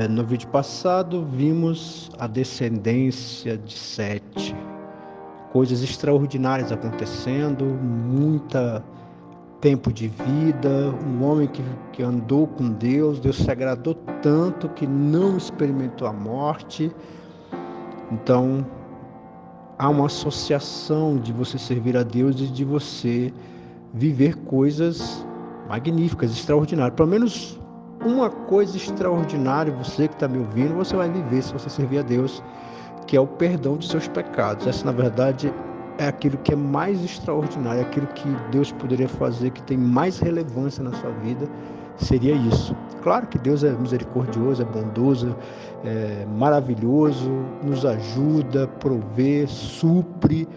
No vídeo passado vimos a descendência de Sete, coisas extraordinárias acontecendo, muito tempo de vida, um homem que andou com Deus, Deus se agradou tanto que não experimentou a morte. Então, há uma associação de você servir a Deus e de você viver coisas magníficas, extraordinárias. Pelo menos uma coisa extraordinária, você que está me ouvindo, você vai viver se você servir a Deus, que é o perdão de seus pecados. Essa, na verdade, é aquilo que é mais extraordinário, aquilo que Deus poderia fazer, que tem mais relevância na sua vida, seria isso. Claro que Deus é misericordioso, é bondoso, é maravilhoso, nos ajuda, provê, supre,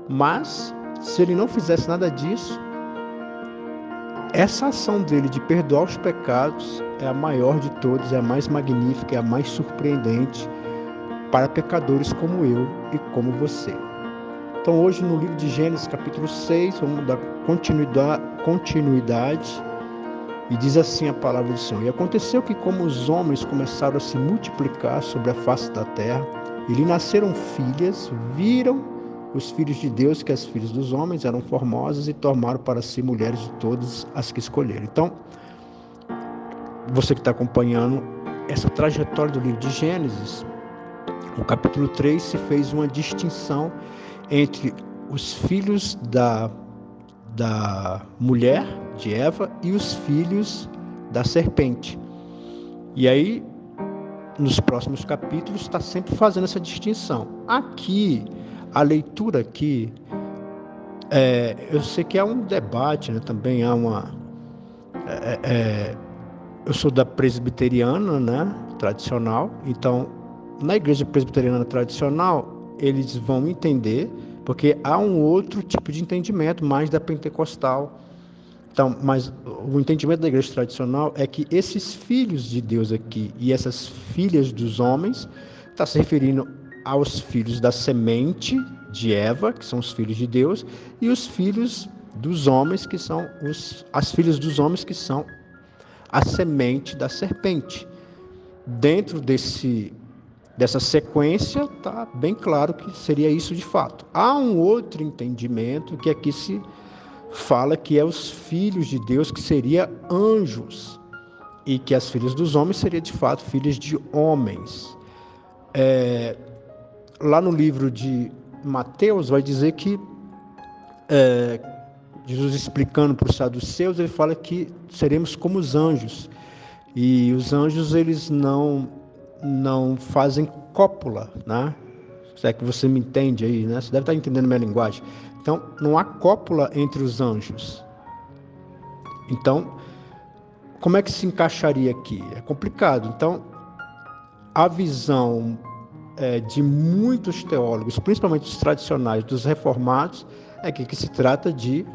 mas se Ele não fizesse nada disso, essa ação dele de perdoar os pecados é a maior de todas, é a mais magnífica, é a mais surpreendente para pecadores como eu e como você. Então hoje no livro de Gênesis capítulo 6, vamos dar continuidade, e diz assim a palavra do Senhor: E aconteceu que, como os homens começaram a se multiplicar sobre a face da terra, e lhe nasceram filhas, viram os filhos de Deus que as filhas dos homens eram formosas e tomaram para si mulheres de todas as que escolheram. Então, você que está acompanhando essa trajetória do livro de Gênesis, no capítulo 3 se fez uma distinção entre os filhos da mulher, de Eva, e os filhos da serpente. E aí, nos próximos capítulos, está sempre fazendo essa distinção. Aqui, a leitura aqui, eu sei que há um debate, né? Também há uma... eu sou da presbiteriana, né? Tradicional, então, na igreja presbiteriana tradicional, eles vão entender, porque há um outro tipo de entendimento, mais da pentecostal. Então, mas o entendimento da igreja tradicional é que esses filhos de Deus aqui e essas filhas dos homens está se referindo aos filhos da semente de Eva, que são os filhos de Deus, e os filhos dos homens, que são as filhas dos homens, que são a semente da serpente. Dentro dessa sequência, está bem claro que seria isso de fato. Há um outro entendimento que aqui se fala que é os filhos de Deus, que seria anjos, e que as filhas dos homens seriam de fato filhas de homens. Lá no livro de Mateus vai dizer que Jesus explicando para os saduceus, ele fala que seremos como os anjos, e os anjos eles não fazem cópula, né? Se é que você me entende aí, né? Você deve estar entendendo a minha linguagem. Então, não há cópula entre os anjos. Então, como é que se encaixaria aqui? É complicado. Então, a visão de muitos teólogos, principalmente os tradicionais, dos reformados, é que se trata de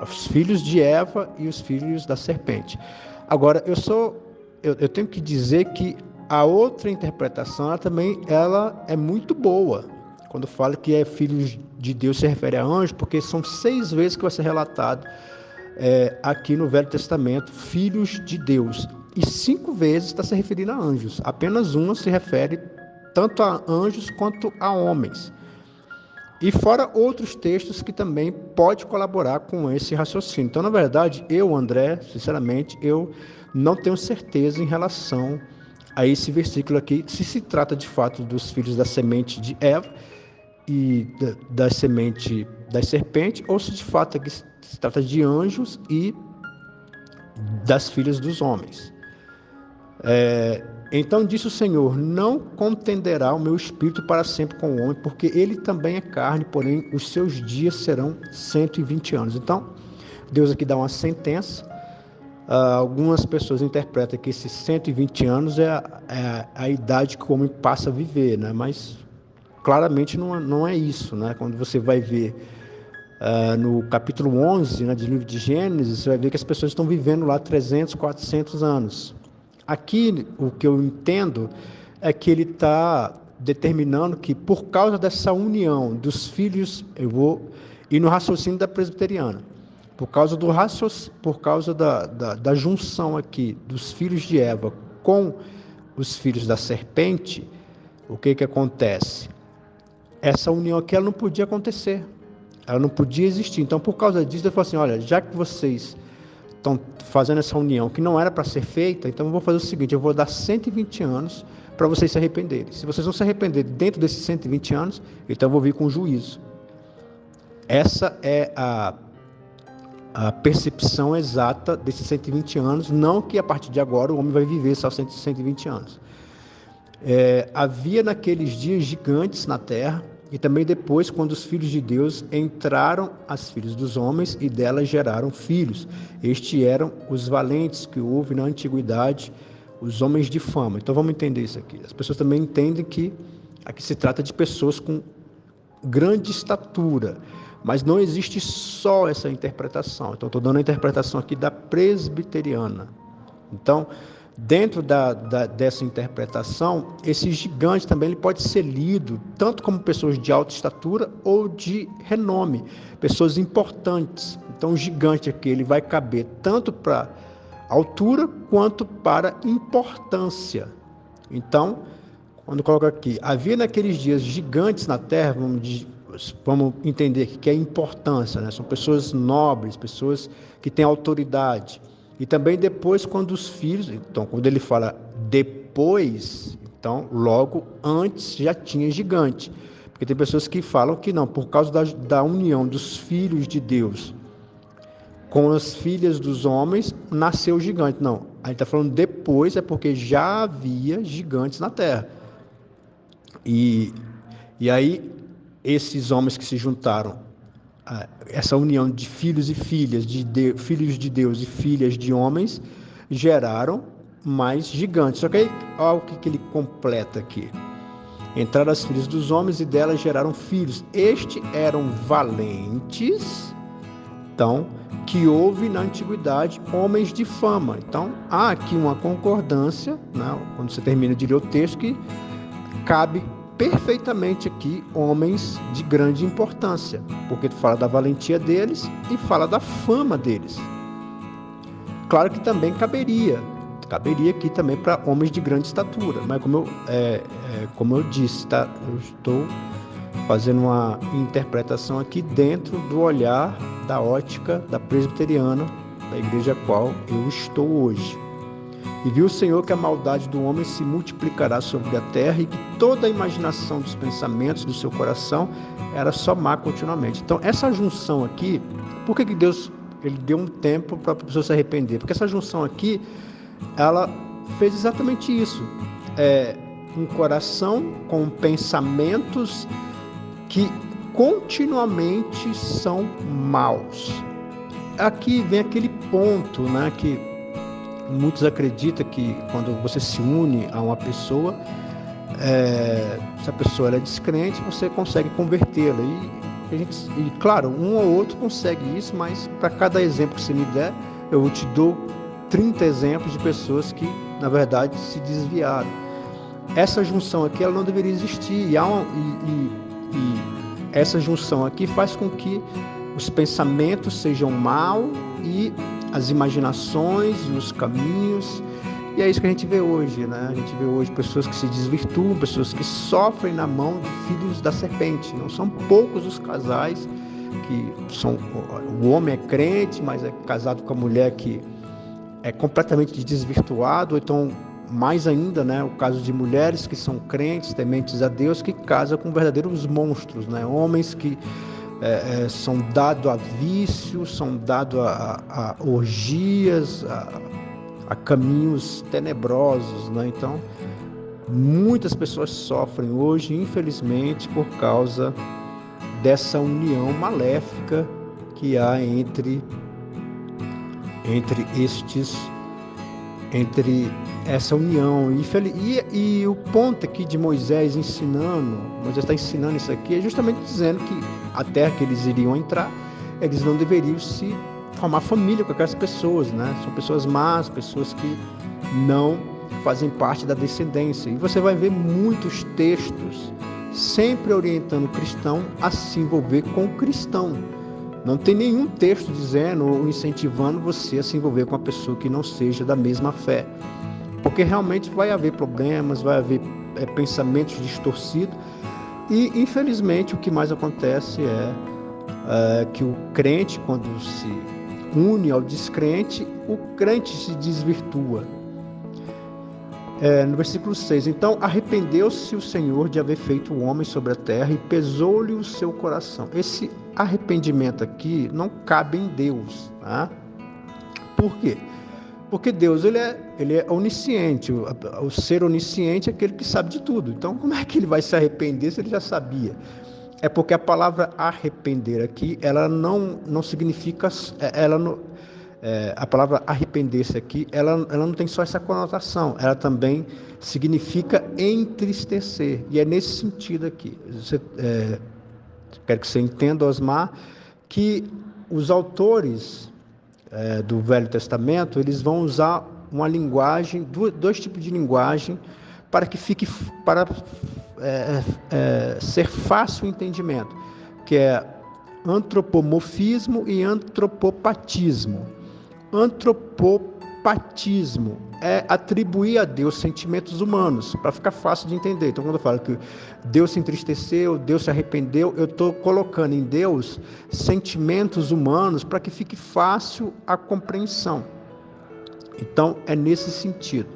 os filhos de Eva e os filhos da serpente. Agora, eu tenho que dizer que a outra interpretação ela é muito boa. Quando fala que é filhos de Deus, se refere a anjo, porque são 6 vezes que vai ser relatado aqui no Velho Testamento, filhos de Deus. E 5 vezes está se referindo a anjos. Apenas uma se refere tanto a anjos quanto a homens. E fora outros textos que também pode colaborar com esse raciocínio. Então, na verdade, André, sinceramente, eu não tenho certeza em relação a esse versículo aqui, se trata de fato dos filhos da semente de Eva e da semente da serpente, ou se de fato aqui se trata de anjos e das filhas dos homens. Então disse o Senhor: não contenderá o meu espírito para sempre com o homem, porque ele também é carne, porém os seus dias serão 120 anos. Então, Deus aqui dá uma sentença. Algumas pessoas interpretam que esses 120 anos é a idade que o homem passa a viver, né? Mas claramente não é isso, né? Quando você vai ver no capítulo 11, né, do livro de Gênesis, você vai ver que as pessoas estão vivendo lá 300, 400 anos. Aqui, o que eu entendo é que ele está determinando que, por causa dessa união dos filhos, eu vou ir no raciocínio da presbiteriana, por causa da junção aqui dos filhos de Eva com os filhos da serpente, o que acontece? Essa união aqui ela não podia acontecer, ela não podia existir. Então, por causa disso, Deus falou assim, olha, já que vocês estão fazendo essa união que não era para ser feita, então eu vou fazer o seguinte, eu vou dar 120 anos para vocês se arrependerem. Se vocês não se arrependerem dentro desses 120 anos, então eu vou vir com juízo. Essa é a percepção exata desses 120 anos, não que a partir de agora o homem vai viver só 120 anos. Havia naqueles dias gigantes na terra, e também depois, quando os filhos de Deus entraram as filhas dos homens e delas geraram filhos. Estes eram os valentes que houve na antiguidade, os homens de fama. Então vamos entender isso aqui. As pessoas também entendem que aqui se trata de pessoas com grande estatura, mas não existe só essa interpretação. Então estou dando a interpretação aqui da presbiteriana. Então, dentro dessa interpretação, esse gigante também ele pode ser lido tanto como pessoas de alta estatura ou de renome, pessoas importantes. Então o gigante aqui ele vai caber tanto para altura quanto para importância. Então, quando coloca aqui, havia naqueles dias gigantes na terra, vamos entender que é importância, né? São pessoas nobres, pessoas que têm autoridade. E também depois, quando os filhos, então, quando ele fala depois, então, logo antes já tinha gigante. Porque tem pessoas que falam que não, por causa da união dos filhos de Deus com as filhas dos homens, nasceu o gigante. Não, a gente está falando depois, é porque já havia gigantes na terra. E aí, esses homens que se juntaram, essa união de filhos e filhas, filhos de Deus e filhas de homens, geraram mais gigantes. Só que aí, olha o que ele completa aqui. Entraram as filhas dos homens e delas geraram filhos. Estes eram valentes, então, que houve na antiguidade homens de fama. Então, há aqui uma concordância, né? Quando você termina de ler o texto, que cabe perfeitamente aqui homens de grande importância, porque fala da valentia deles e fala da fama deles. Claro que também caberia aqui também para homens de grande estatura, mas como eu disse, tá? Eu estou fazendo uma interpretação aqui dentro do olhar da ótica da presbiteriana, da igreja a qual eu estou hoje. E viu o Senhor que a maldade do homem se multiplicará sobre a terra e que toda a imaginação dos pensamentos do seu coração era só má continuamente. Então, essa junção aqui, por que Deus ele deu um tempo para a pessoa se arrepender? Porque essa junção aqui, ela fez exatamente isso. Um coração com pensamentos que continuamente são maus. Aqui vem aquele ponto, né, que muitos acreditam que quando você se une a uma pessoa, se a pessoa é descrente, você consegue convertê-la. E claro, um ou outro consegue isso, mas para cada exemplo que você me der, eu te dou 30 exemplos de pessoas que, na verdade, se desviaram. Essa junção aqui ela não deveria existir. E essa junção aqui faz com que os pensamentos sejam maus e as imaginações e os caminhos, e é isso que a gente vê hoje, né? A gente vê hoje pessoas que se desvirtuam, pessoas que sofrem na mão de filhos da serpente. Não são poucos os casais que são, o homem é crente, mas é casado com a mulher que é completamente desvirtuado, ou então mais ainda, né, o caso de mulheres que são crentes, tementes a Deus, que casam com verdadeiros monstros, né? Homens que são dados a vícios, são dados a orgias, a caminhos tenebrosos, né? Então, muitas pessoas sofrem hoje, infelizmente, por causa dessa união maléfica que há entre essa união. E o ponto aqui de Moisés está ensinando isso aqui, é justamente dizendo que a terra que eles iriam entrar, eles não deveriam se formar família com aquelas pessoas, né? São pessoas más, pessoas que não fazem parte da descendência. E você vai ver muitos textos sempre orientando o cristão a se envolver com o cristão. Não tem nenhum texto dizendo ou incentivando você a se envolver com uma pessoa que não seja da mesma fé. porque realmente vai haver problemas, vai haver pensamentos distorcidos, e infelizmente o que mais acontece é que o crente, quando se une ao descrente, o crente se desvirtua. No versículo 6, então arrependeu-se o Senhor de haver feito o homem sobre a terra e pesou-lhe o seu coração. Esse arrependimento aqui não cabe em Deus, tá? Por quê? Porque Deus ele é onisciente, o ser onisciente é aquele que sabe de tudo. Então como é que ele vai se arrepender se ele já sabia? É porque a palavra arrepender aqui, ela não significa, a palavra arrepender-se aqui, ela não tem só essa conotação, ela também significa entristecer, e é nesse sentido aqui. Quero que você entenda, Osmar, que os autores do Velho Testamento, eles vão usar uma linguagem, dois tipos de linguagem, para que fique, para ser fácil o entendimento, que é antropomorfismo e antropopatismo. Antropopatismo é atribuir a Deus sentimentos humanos, para ficar fácil de entender. Então, quando eu falo que Deus se entristeceu, Deus se arrependeu, eu estou colocando em Deus sentimentos humanos para que fique fácil a compreensão. Então, é nesse sentido.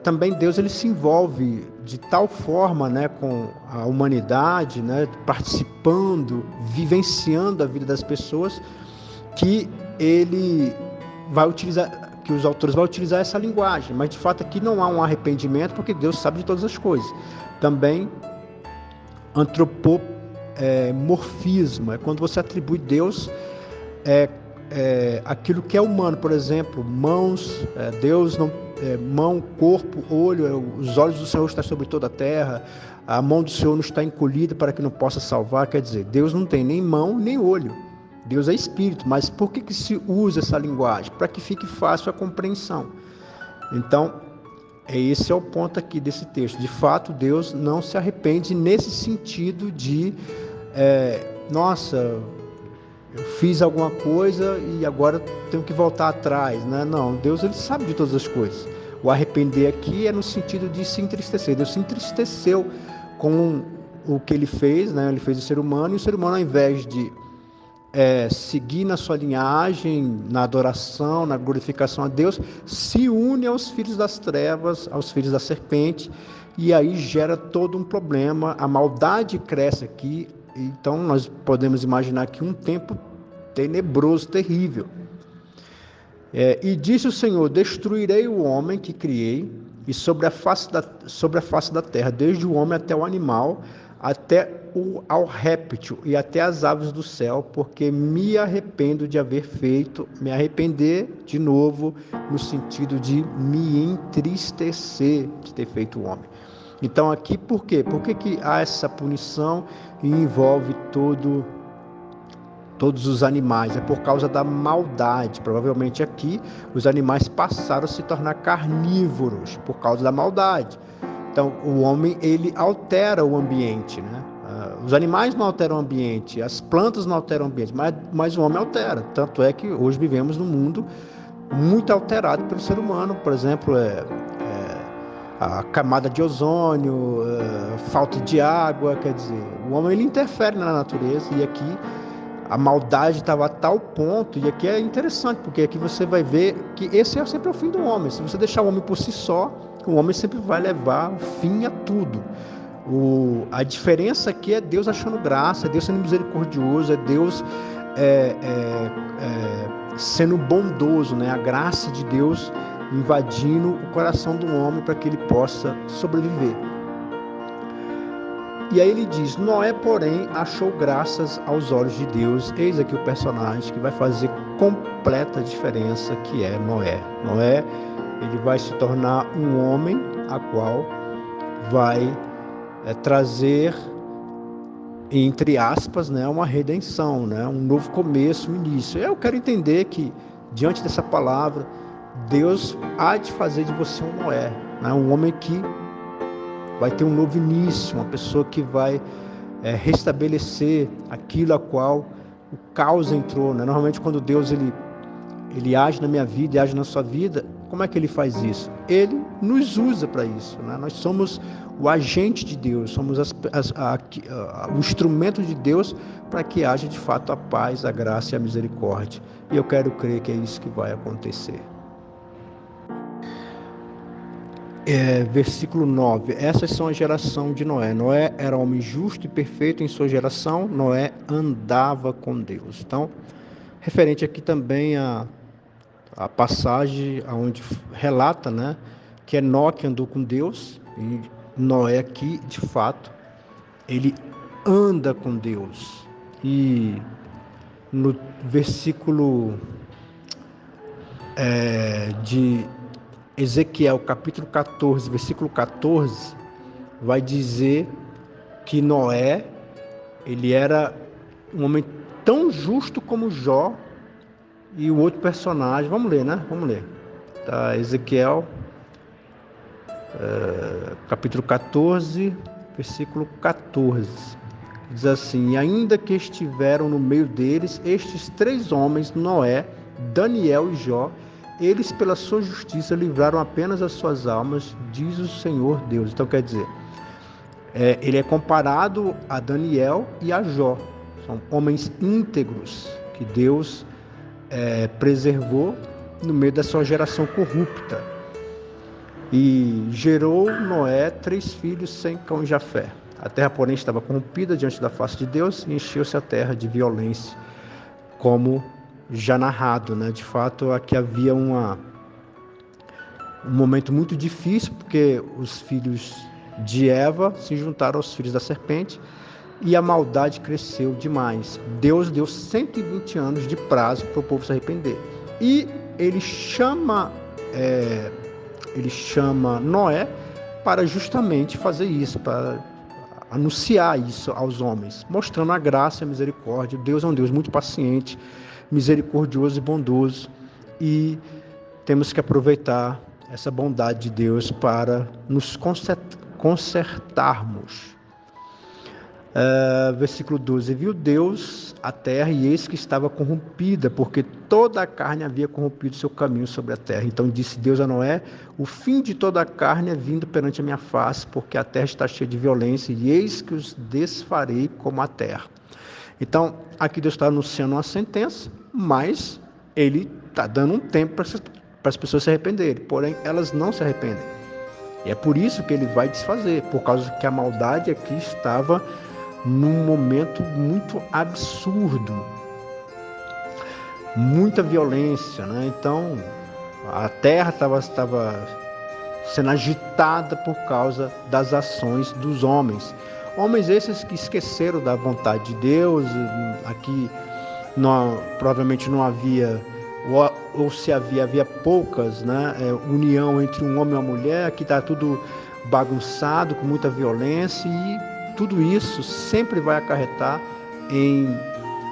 Também Deus ele se envolve de tal forma, né, com a humanidade, né, participando, vivenciando a vida das pessoas, que ele vai utilizar, que os autores vão utilizar essa linguagem, mas de fato aqui não há um arrependimento, porque Deus sabe de todas as coisas. Também antropomorfismo é quando você atribui Deus aquilo que é humano, por exemplo, mãos, Deus não, mão, corpo, olho, os olhos do Senhor estão sobre toda a terra, a mão do Senhor não está encolhida para que não possa salvar, quer dizer, Deus não tem nem mão nem olho. Deus é espírito, mas por que se usa essa linguagem? Para que fique fácil a compreensão. Então, esse é o ponto aqui desse texto. De fato, Deus não se arrepende nesse sentido de, nossa, eu fiz alguma coisa e agora tenho que voltar atrás, né? Não, Deus ele sabe de todas as coisas. O arrepender aqui é no sentido de se entristecer. Deus se entristeceu com o que ele fez, né? Ele fez o ser humano, e o ser humano, ao invés de seguir na sua linhagem, na adoração, na glorificação a Deus, se une aos filhos das trevas, aos filhos da serpente, e aí gera todo um problema, a maldade cresce aqui, então nós podemos imaginar que um tempo tenebroso, terrível. E disse o Senhor, destruirei o homem que criei, e sobre a face da terra, desde o homem até o animal, até ao réptil e até as aves do céu, porque me arrependo de haver feito, me arrepender de novo, no sentido de me entristecer de ter feito o homem. Então aqui, por quê? Por que há essa punição e envolve todos os animais? É por causa da maldade. Provavelmente aqui os animais passaram a se tornar carnívoros por causa da maldade. Então, o homem, ele altera o ambiente, né? Os animais não alteram o ambiente, as plantas não alteram o ambiente, mas o homem altera. Tanto é que hoje vivemos num mundo muito alterado pelo ser humano. Por exemplo, a camada de ozônio, falta de água, quer dizer, o homem ele interfere na natureza, e aqui a maldade estava a tal ponto, e aqui é interessante, porque aqui você vai ver que esse é sempre o fim do homem. Se você deixar o homem por si só, o homem sempre vai levar o fim a tudo. A diferença aqui é Deus achando graça, é Deus sendo misericordioso, é Deus sendo bondoso, né? A graça de Deus invadindo o coração do homem para que ele possa sobreviver. E aí ele diz, Noé, porém, achou graças aos olhos de Deus. Eis aqui o personagem que vai fazer completa diferença, que é Noé. Noé, ele vai se tornar um homem a qual vai trazer, entre aspas, né, uma redenção, né, um novo começo, um início. Eu quero entender que, diante dessa palavra, Deus há de fazer de você um Noé, né, um homem que vai ter um novo início, uma pessoa que vai restabelecer aquilo a qual o caos entrou, né? Normalmente quando Deus ele age na minha vida e age na sua vida, como é que ele faz isso? Ele nos usa para isso, né? Nós somos o agente de Deus, somos o instrumento de Deus para que haja de fato a paz, a graça e a misericórdia. E eu quero crer que é isso que vai acontecer. Versículo 9. Essas são a geração de Noé. Noé era homem justo e perfeito em sua geração. Noé andava com Deus. Então, referente aqui também a passagem onde relata, né, que Enoque andou com Deus, e Noé aqui, de fato, ele anda com Deus. E no versículo de Ezequiel, capítulo 14, versículo 14, vai dizer que Noé, ele era um homem tão justo como Jó. E o outro personagem, vamos ler, né? Vamos ler. Tá, Ezequiel, capítulo 14, versículo 14. Diz assim: e ainda que estiveram no meio deles estes 3 homens, Noé, Daniel e Jó, eles pela sua justiça livraram apenas as suas almas, diz o Senhor Deus. Então quer dizer, ele é comparado a Daniel e a Jó. São homens íntegros que Deus preservou no meio da sua geração corrupta. E gerou Noé 3 filhos, Sem, Cão e Jafé. A terra, porém, estava corrompida diante da face de Deus e encheu-se a terra de violência, como já narrado, né? De fato, aqui havia um momento muito difícil, porque os filhos de Eva se juntaram aos filhos da serpente e a maldade cresceu demais. Deus deu 120 anos de prazo para o povo se arrepender. E ele chama Noé para justamente fazer isso, para anunciar isso aos homens, mostrando a graça e a misericórdia. Deus é um Deus muito paciente, misericordioso e bondoso, e temos que aproveitar essa bondade de Deus para nos consertarmos. Versículo 12: viu Deus a terra, e eis que estava corrompida, porque toda a carne havia corrompido seu caminho sobre a terra. Então disse Deus a Noé: o fim de toda a carne é vindo perante a minha face, porque a terra está cheia de violência, e eis que os desfarei como a terra. Então, aqui Deus está anunciando uma sentença, mas Ele está dando um tempo para as pessoas se arrependerem, porém elas não se arrependem. E é por isso que Ele vai desfazer, por causa que a maldade aqui estava num momento muito absurdo, muita violência, né? Então, a terra estava sendo agitada por causa das ações dos homens. Homens esses que esqueceram da vontade de Deus. Aqui provavelmente não havia, ou se havia poucas, né, união entre um homem e uma mulher. Aqui está tudo bagunçado, com muita violência, e tudo isso sempre vai acarretar em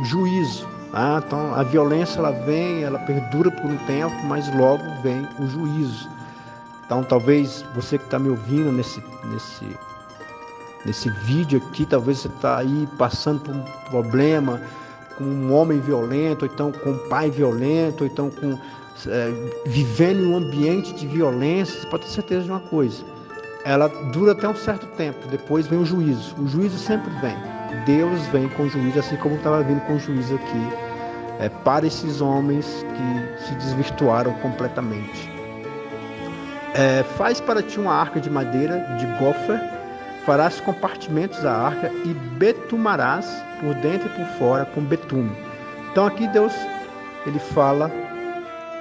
juízo. Tá? Então a violência ela vem, ela perdura por um tempo, mas logo vem o juízo. Então talvez você que está me ouvindo nesse vídeo aqui, talvez você está aí passando por um problema com um homem violento, ou então com um pai violento, ou então vivendo em um ambiente de violência. Você pode ter certeza de uma coisa: ela dura até um certo tempo, depois vem o juízo. O juízo sempre vem. Deus vem com o juízo, assim como estava vindo com o juízo aqui, para esses homens que se desvirtuaram completamente. Faz para ti uma arca de madeira de gofer, farás compartimentos à arca e betumarás por dentro e por fora com betume. Então aqui Deus, ele fala,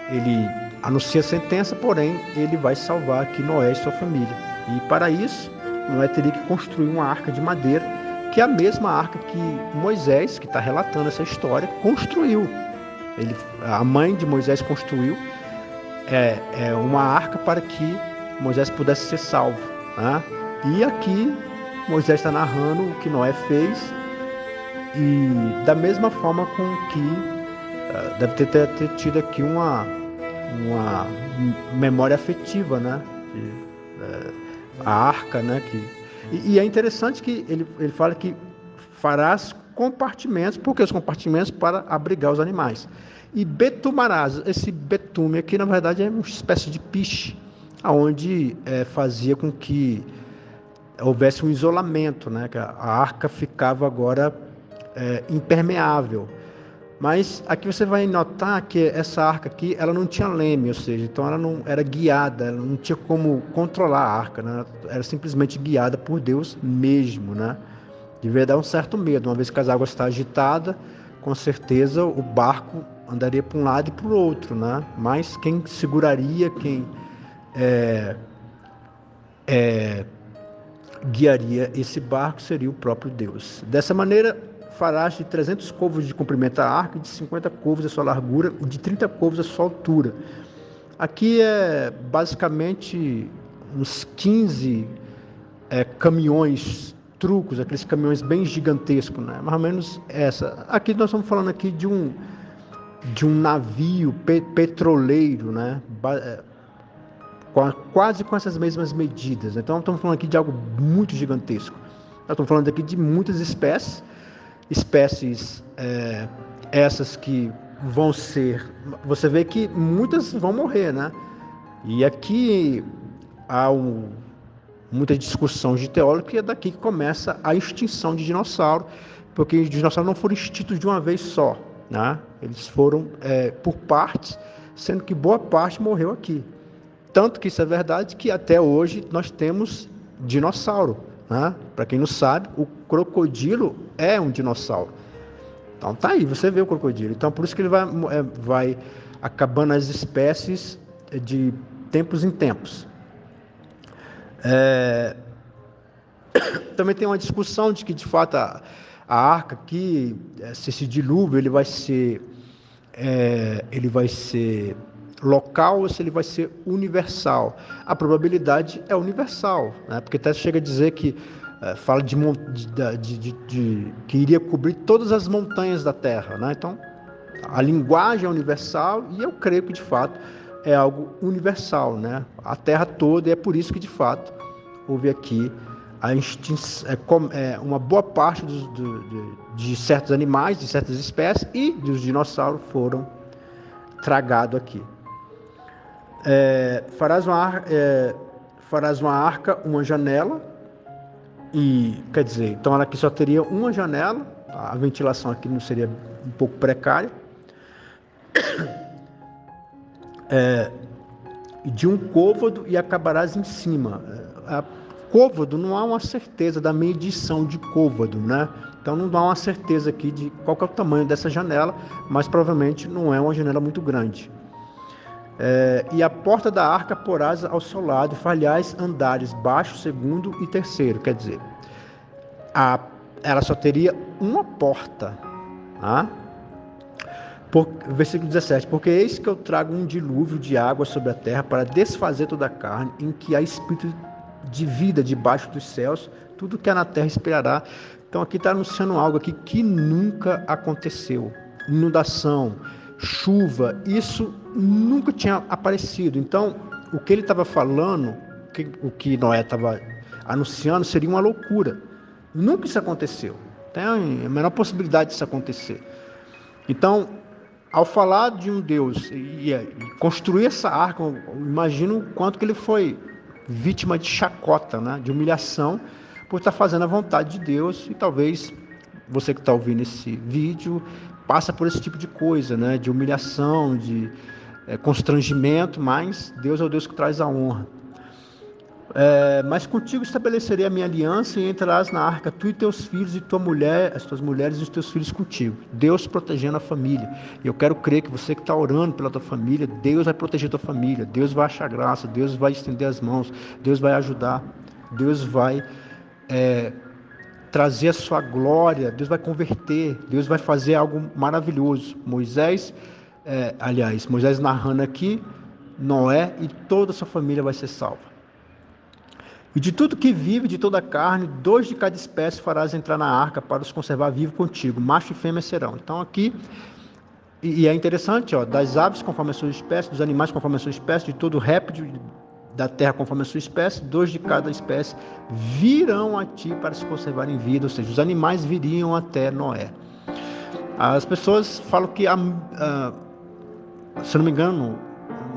ele anuncia a sentença, porém ele vai salvar aqui Noé e sua família. E para isso, Noé teria que construir uma arca de madeira, que é a mesma arca que Moisés, que está relatando essa história, construiu. A mãe de Moisés construiu uma arca para que Moisés pudesse ser salvo. Né? E aqui Moisés está narrando o que Noé fez, e da mesma forma com que deve ter tido aqui uma memória afetiva, né? A arca, né? E é interessante que ele fala que farás compartimentos, porque os compartimentos para abrigar os animais. E betumarás, esse betume aqui na verdade é uma espécie de piche, aonde fazia com que houvesse um isolamento, né? Que a arca ficava agora impermeável. Mas aqui você vai notar que essa arca aqui, ela não tinha leme, ou seja, então ela não era guiada, ela não tinha como controlar a arca, né? Era simplesmente guiada por Deus mesmo, né? Devia dar um certo medo, uma vez que as águas estão agitadas, com certeza o barco andaria para um lado e para o outro, né? Mas quem seguraria, quem guiaria esse barco seria o próprio Deus. Dessa maneira, farás de 300 côvados de comprimento a arca, de 50 côvados a sua largura e de 30 côvados a sua altura. Aqui é basicamente uns 15 caminhões trucos, aqueles caminhões bem gigantescos, né? Mais ou menos essa. Aqui nós estamos falando aqui de um navio petroleiro, né? Quase com essas mesmas medidas. Então estamos falando aqui de algo muito gigantesco. Nós estamos falando aqui de muitas espécies essas que vão ser, você vê que muitas vão morrer, né? E aqui há muita discussão de teólogos que é daqui que começa a extinção de dinossauro, porque os dinossauros não foram extintos de uma vez só, né? Eles foram por partes, sendo que boa parte morreu aqui. Tanto que isso é verdade que até hoje nós temos dinossauro, né? Para quem não sabe, o crocodilo é um dinossauro. Então tá aí, você vê o crocodilo. Então por isso que ele vai acabando as espécies de tempos em tempos. Também tem uma discussão de que de fato a arca aqui, se esse dilúvio ele vai ser local ou se ele vai ser universal. A probabilidade é universal, né? Porque até chega a dizer que fala de que iria cobrir todas as montanhas da Terra, né? Então a linguagem é universal e eu creio que de fato é algo universal, né? A Terra toda, e é por isso que de fato houve aqui a extinção, uma boa parte de certos animais, de certas espécies e dos dinossauros foram tragados aqui. Farás uma arca, uma janela, e quer dizer, então ela aqui só teria uma janela, a ventilação aqui não seria um pouco precária, de um côvado e acabarás em cima. Côvado não há uma certeza da medição de côvado, né? Então não dá uma certeza aqui de qual que é o tamanho dessa janela, mas provavelmente não é uma janela muito grande. E a porta da arca porás ao seu lado, falhais andares baixo, segundo e terceiro. Quer dizer, ela só teria uma porta. Tá? Versículo 17. Porque eis que eu trago um dilúvio de água sobre a terra para desfazer toda a carne, em que há espírito de vida debaixo dos céus, tudo que há na terra esperará. Então aqui está anunciando algo aqui que nunca aconteceu. Inundação, chuva, isso nunca tinha aparecido. Então, o que ele estava falando, o que Noé estava anunciando, seria uma loucura. Nunca isso aconteceu. Tem a menor possibilidade disso acontecer. Então, ao falar de um Deus e construir essa arca, eu imagino o quanto que ele foi vítima de chacota, né? De humilhação, por estar fazendo a vontade de Deus. E talvez você que está ouvindo esse vídeo passa por esse tipo de coisa, né? De humilhação, de constrangimento, mas Deus é o Deus que traz a honra. Mas contigo estabelecerei a minha aliança e entrarás na arca, tu e teus filhos e tua mulher, as tuas mulheres e os teus filhos contigo. Deus protegendo a família. E eu quero crer que você que está orando pela tua família, Deus vai proteger a tua família, Deus vai achar graça, Deus vai estender as mãos, Deus vai ajudar, Deus vai trazer a sua glória, Deus vai converter, Deus vai fazer algo maravilhoso. Moisés narrando aqui, Noé e toda a sua família vai ser salva. E de tudo que vive, de toda a carne, 2 de cada espécie farás entrar na arca para os conservar vivos contigo, macho e fêmea serão. Então aqui, e é interessante, das aves conforme a sua espécie, dos animais conforme a sua espécie, de todo réptil da terra conforme a sua espécie, 2 de cada espécie virão a ti para se conservar em vida, ou seja, os animais viriam até Noé. As pessoas falam que, se não me engano,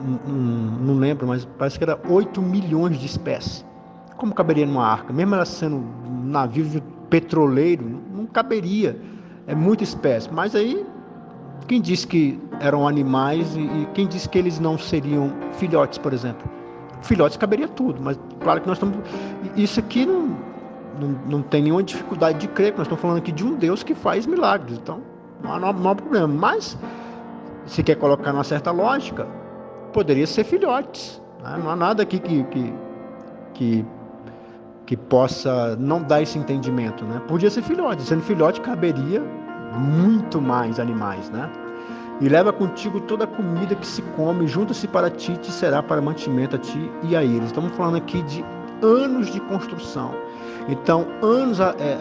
não lembro, mas parece que era 8 milhões de espécies. Como caberia numa arca? Mesmo ela sendo um navio de petroleiro, não caberia. É muita espécie. Mas aí, quem disse que eram animais e quem disse que eles não seriam filhotes, por exemplo? Filhotes caberia tudo, mas claro que nós estamos... Isso aqui não tem nenhuma dificuldade de crer, porque nós estamos falando aqui de um Deus que faz milagres. Então, não há problema. Mas, se quer colocar numa certa lógica, poderia ser filhotes. Né? Não há nada aqui que possa não dar esse entendimento, né? Podia ser filhote. Sendo filhote, caberia muito mais animais, né? E leva contigo toda a comida que se come, junta-se para ti, te será para mantimento a ti e a eles. Estamos falando aqui de anos de construção. Então, anos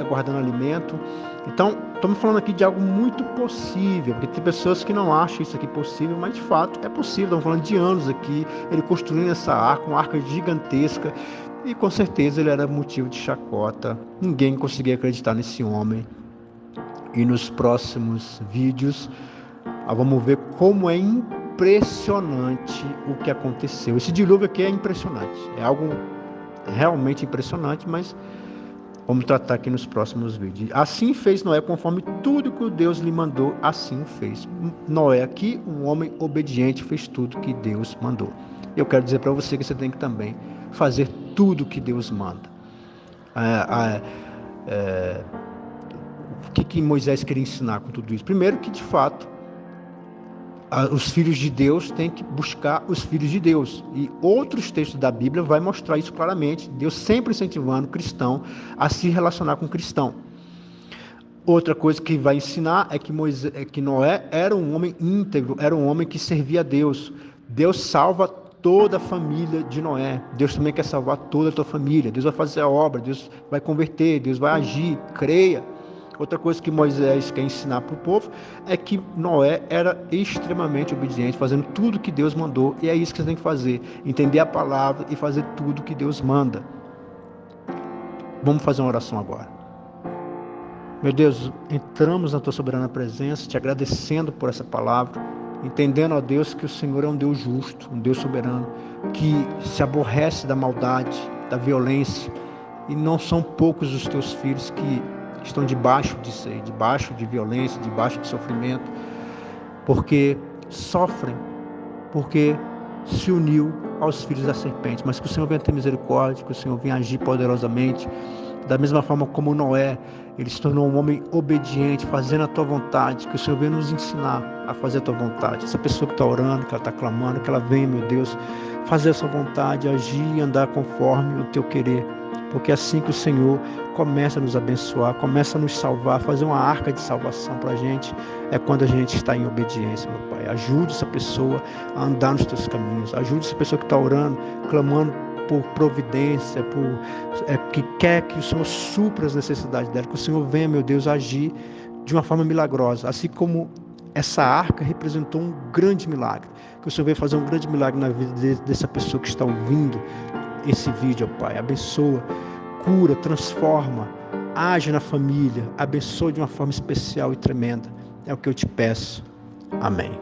guardando alimento. Então, estamos falando aqui de algo muito possível, porque tem pessoas que não acham isso aqui possível, mas de fato é possível. Estamos falando de anos aqui, ele construindo essa arca, uma arca gigantesca, e com certeza ele era motivo de chacota. Ninguém conseguia acreditar nesse homem. E nos próximos vídeos, vamos ver como é impressionante o que aconteceu. Esse dilúvio aqui é impressionante, é algo realmente impressionante, mas vamos tratar aqui nos próximos vídeos. Assim fez Noé conforme tudo que Deus lhe mandou, assim fez. Noé aqui, um homem obediente, fez tudo que Deus mandou. Eu quero dizer para você que você tem que também fazer tudo que Deus manda. O que Moisés queria ensinar com tudo isso? Primeiro que, de fato, os filhos de Deus têm que buscar os filhos de Deus. E outros textos da Bíblia vai mostrar isso claramente. Deus sempre incentivando o cristão a se relacionar com o cristão. Outra coisa que vai ensinar é que Noé era um homem íntegro, era um homem que servia a Deus. Deus salva toda a família de Noé. Deus também quer salvar toda a tua família. Deus vai fazer a obra, Deus vai converter, Deus vai agir, creia. Outra coisa que Moisés quer ensinar para o povo é que Noé era extremamente obediente, fazendo tudo que Deus mandou, e é isso que você tem que fazer, entender a palavra e fazer tudo que Deus manda. Vamos fazer uma oração agora. Meu Deus, entramos na tua soberana presença, te agradecendo por essa palavra, entendendo, ó Deus, que o Senhor é um Deus justo, um Deus soberano, que se aborrece da maldade, da violência, e não são poucos os teus filhos que estão debaixo disso aí, debaixo de violência, debaixo de sofrimento, porque sofrem, porque se uniu aos filhos da serpente. Mas que o Senhor venha ter misericórdia, que o Senhor venha agir poderosamente, da mesma forma como Noé, ele se tornou um homem obediente, fazendo a tua vontade, que o Senhor venha nos ensinar a fazer a tua vontade. Essa pessoa que está orando, que ela está clamando, que ela venha, meu Deus, fazer a sua vontade, agir e andar conforme o teu querer. Porque é assim que o Senhor começa a nos abençoar, começa a nos salvar, fazer uma arca de salvação para a gente, é quando a gente está em obediência, meu Pai. Ajude essa pessoa a andar nos teus caminhos, ajude essa pessoa que está orando, clamando por providência, que quer que o Senhor supra as necessidades dela, que o Senhor venha, meu Deus, agir de uma forma milagrosa, assim como essa arca representou um grande milagre, que o Senhor venha fazer um grande milagre na vida dessa pessoa que está ouvindo esse vídeo, ó Pai. Abençoa, cura, transforma, age na família, abençoa de uma forma especial e tremenda. É o que eu te peço. Amém.